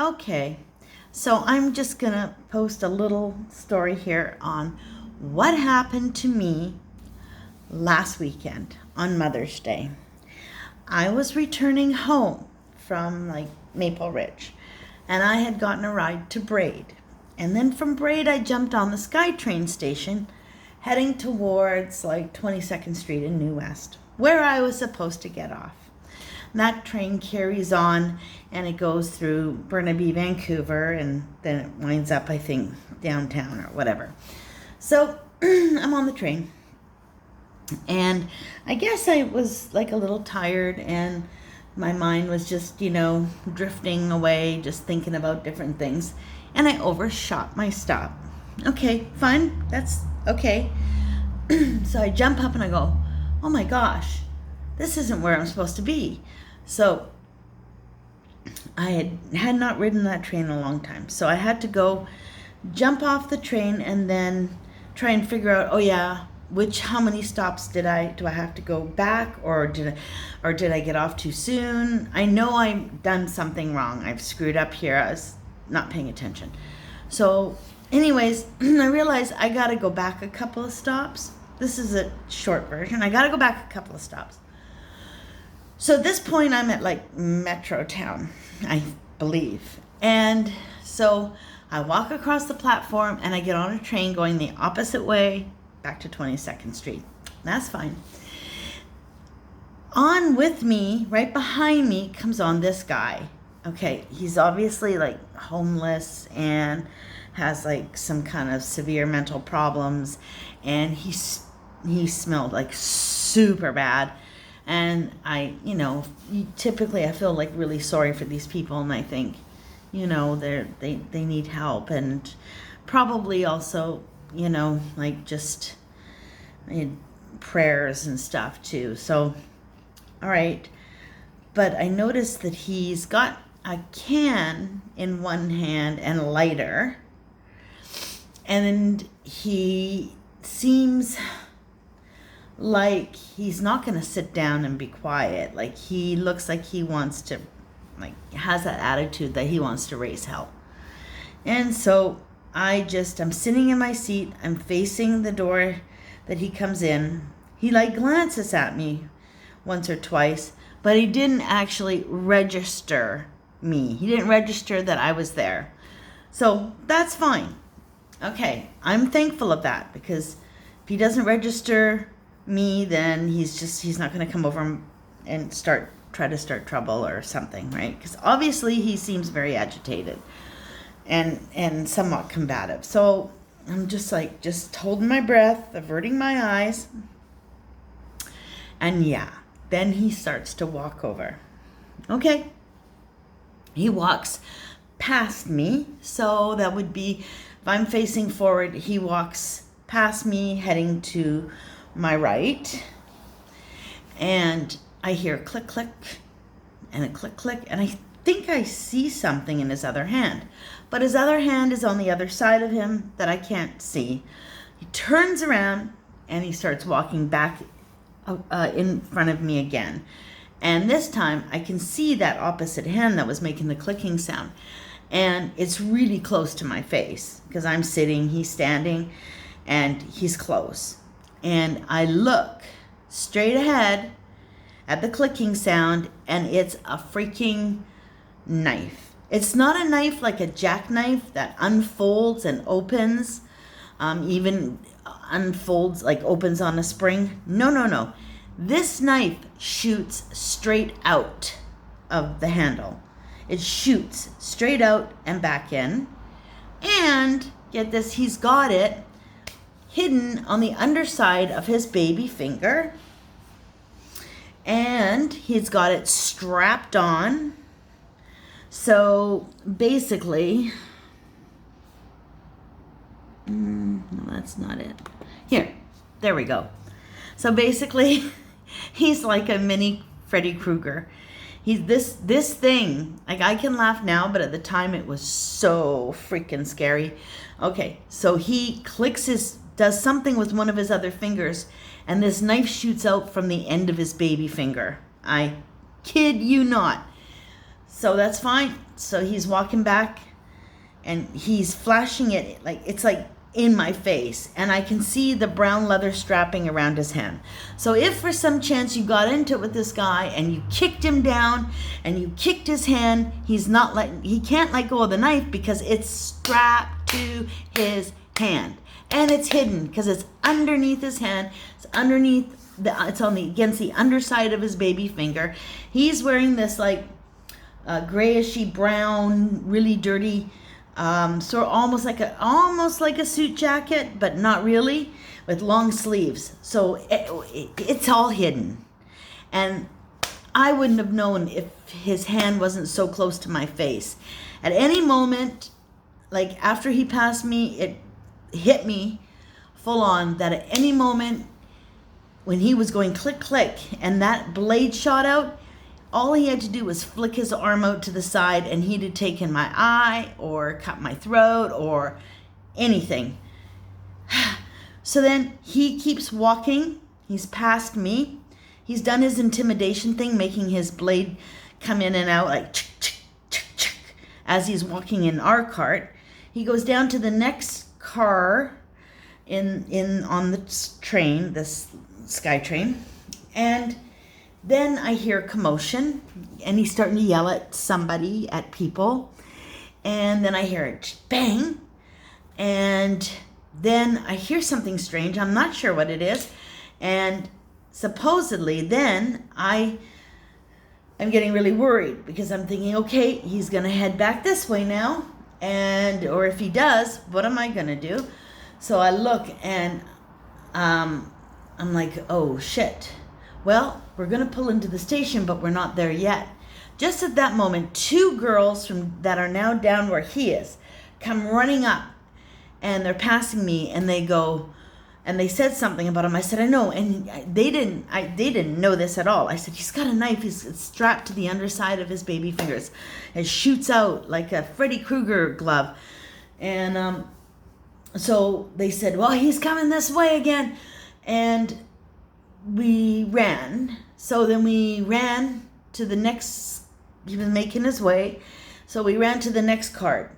Okay, so I'm just gonna post a little story here on what happened to me last weekend on Mother's Day. I was returning home from Maple Ridge, and I had gotten a ride to Braid. And then from Braid, I jumped on the SkyTrain station heading towards 22nd Street in New West, where I was supposed to get off. That train carries on and it goes through Burnaby, Vancouver, and then it winds up, I think, downtown or whatever. So I'm on the train, and I guess I was a little tired, and my mind was just, drifting away, just thinking about different things, and I overshot my stop. Okay, fine, that's okay. So I jump up and I go, oh my gosh, this isn't where I'm supposed to be. So I had not ridden that train in a long time. So I had to go jump off the train and then try and figure out, how many stops do I have to go back, or did I get off too soon? I know I've done something wrong. I've screwed up here. I was not paying attention. So anyways, I realized I got to go back a couple of stops. This is a short version. I got to go back a couple of stops. So at this point, I'm at Metro Town, I believe. And so I walk across the platform and I get on a train going the opposite way back to 22nd Street. That's fine. On with me, right behind me, comes on this guy. Okay, he's obviously homeless and has some kind of severe mental problems, and he smelled super bad. And typically I feel really sorry for these people, and I think, they need help, and probably also, just prayers and stuff too. So, all right. But I noticed that he's got a can in one hand and a lighter, and he seems like he's not going to sit down and be quiet. He looks like he wants to, has that attitude that he wants to raise hell. And so I'm sitting in my seat. I'm facing the door that he comes in. He glances at me once or twice, but he didn't actually register me. He didn't register that I was there. So that's fine. Okay, I'm thankful of that, because if he doesn't register me, then he's not going to come over and try to start trouble or something, right? Because obviously he seems very agitated and somewhat combative. So I'm just holding my breath, averting my eyes, and then he starts to walk over. Okay, he walks past me, so that would be, if I'm facing forward, he walks past me heading to my right, and I hear click, click, and a click, click, and I think I see something in his other hand, but his other hand is on the other side of him that I can't see. He turns around and he starts walking back in front of me again, and this time I can see that opposite hand that was making the clicking sound, and it's really close to my face because I'm sitting, he's standing, and he's close. And I look straight ahead at the clicking sound, and it's a freaking knife. It's not a knife like a jackknife that unfolds and opens, even unfolds, opens on a spring. No. This knife shoots straight out of the handle. It shoots straight out and back in. And get this, he's got it hidden on the underside of his baby finger, and he's got it strapped on. So basically, no, that's not it. Here, there we go. So basically, he's like a mini Freddy Kruger. He's this thing. I can laugh now, but at the time it was so freaking scary. Okay, so he does something with one of his other fingers, and this knife shoots out from the end of his baby finger. I kid you not. So that's fine. So he's walking back and he's flashing it like it's like in my face, and I can see the brown leather strapping around his hand. So if for some chance you got into it with this guy and you kicked him down and you kicked his hand, he can't let go of the knife because it's strapped to his hand, and it's hidden because it's underneath his hand. It's underneath against the underside of his baby finger. He's wearing this like grayishy brown, really dirty, so almost like a suit jacket, but not really, with long sleeves. So it's all hidden, and I wouldn't have known if his hand wasn't so close to my face. At any moment, like after he passed me, it hit me full on that at any moment when he was going click click and that blade shot out, all he had to do was flick his arm out to the side and he'd have taken my eye or cut my throat or anything. So then he keeps walking. He's past me. He's done his intimidation thing, making his blade come in and out like as he's walking in our cart. He goes down to the next car on the train, this Sky train, and then I hear commotion, and he's starting to yell at somebody, at people. And then I hear it bang. And then I hear something strange. I'm not sure what it is. And supposedly then I'm getting really worried because I'm thinking, okay, he's going to head back this way now. Or if he does, what am I going to do? So I look and I'm like, oh, shit. Well, we're going to pull into the station, but we're not there yet. Just at that moment, two girls that are now down where he is come running up, and they're passing me, and they go, and they said something about him. I said, I know, and they didn't know this at all. I said, he's got a knife. It's strapped to the underside of his baby fingers. It shoots out like a Freddy Kruger glove. And so they said, well, he's coming this way again. And we ran. So then we ran to the next, he was making his way. So we ran to the next cart.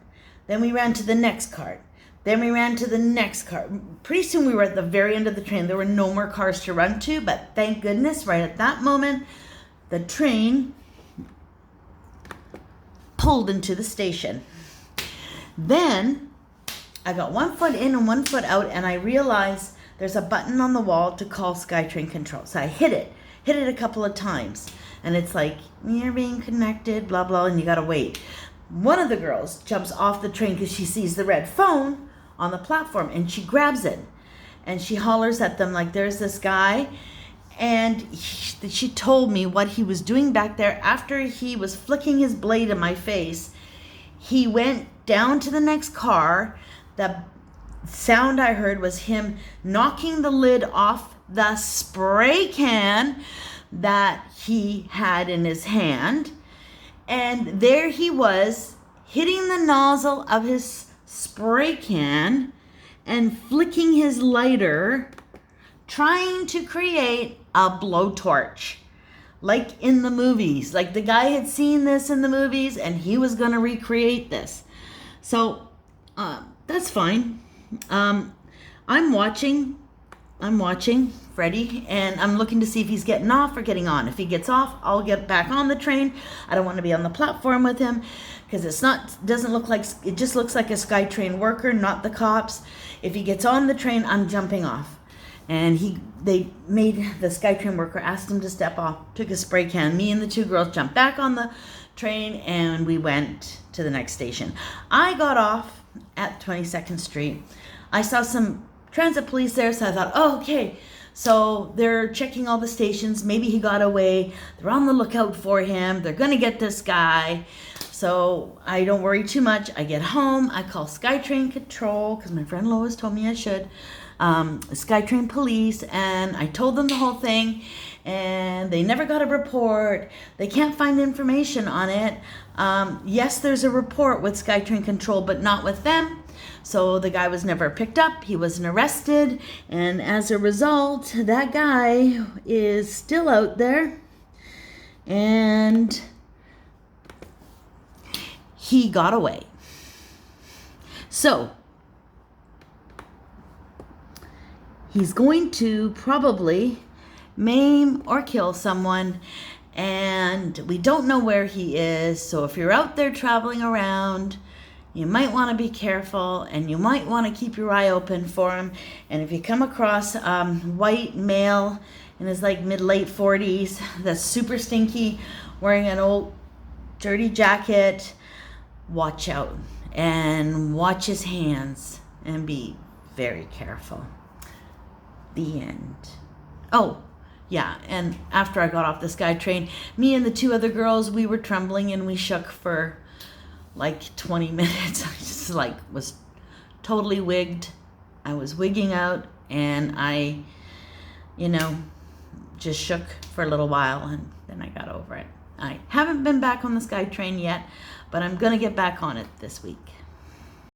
Then we ran to the next cart. Then we ran to the next cart. Pretty soon we were at the very end of the train. There were no more cars to run to, but thank goodness right at that moment, the train pulled into the station. Then I got 1 foot in and 1 foot out, and I realized there's a button on the wall to call SkyTrain Control. So I hit it a couple of times. And it's like, you're being connected, blah, blah, and you gotta wait. One of the girls jumps off the train because she sees the red phone on the platform, and she grabs it. And she hollers at them like, there's this guy. And she told me what he was doing back there. After he was flicking his blade in my face, he went down to the next car. The sound I heard was him knocking the lid off the spray can that he had in his hand, and there he was hitting the nozzle of his spray can and flicking his lighter, trying to create a blowtorch like in the movies. Like the guy had seen this in the movies and he was going to recreate this. So that's fine. I'm watching Freddy, and I'm looking to see if he's getting off or getting on. If he gets off, I'll get back on the train. I don't want to be on the platform with him because it just looks like a SkyTrain worker, not the cops. If he gets on the train, I'm jumping off. And they made the SkyTrain worker, asked him to step off, took a spray can. Me and the two girls jumped back on the train, and we went to the next station. I got off at 22nd Street. I saw some transit police there, so I thought, oh, okay. So they're checking all the stations. Maybe he got away. They're on the lookout for him. They're going to get this guy. So I don't worry too much. I get home. I call SkyTrain Control because my friend Lois told me I should. SkyTrain Police. And I told them the whole thing. And they never got a report. They can't find information on it. Yes, there's a report with SkyTrain Control, but not with them. So the guy was never picked up. He wasn't arrested. And as a result, that guy is still out there. And he got away. So he's going to probably maim or kill someone, and we don't know where he is. So if you're out there traveling around, you might want to be careful, and you might want to keep your eye open for him. And if you come across a white male in his like late 40s that's super stinky, wearing an old dirty jacket, watch out and watch his hands and be very careful. The end. Oh, yeah, and after I got off the SkyTrain, me and the two other girls, we were trembling and we shook for like 20 minutes. I just like was totally wigged. I was wigging out, and I, just shook for a little while, and then I got over it. I haven't been back on the SkyTrain yet, but I'm going to get back on it this week.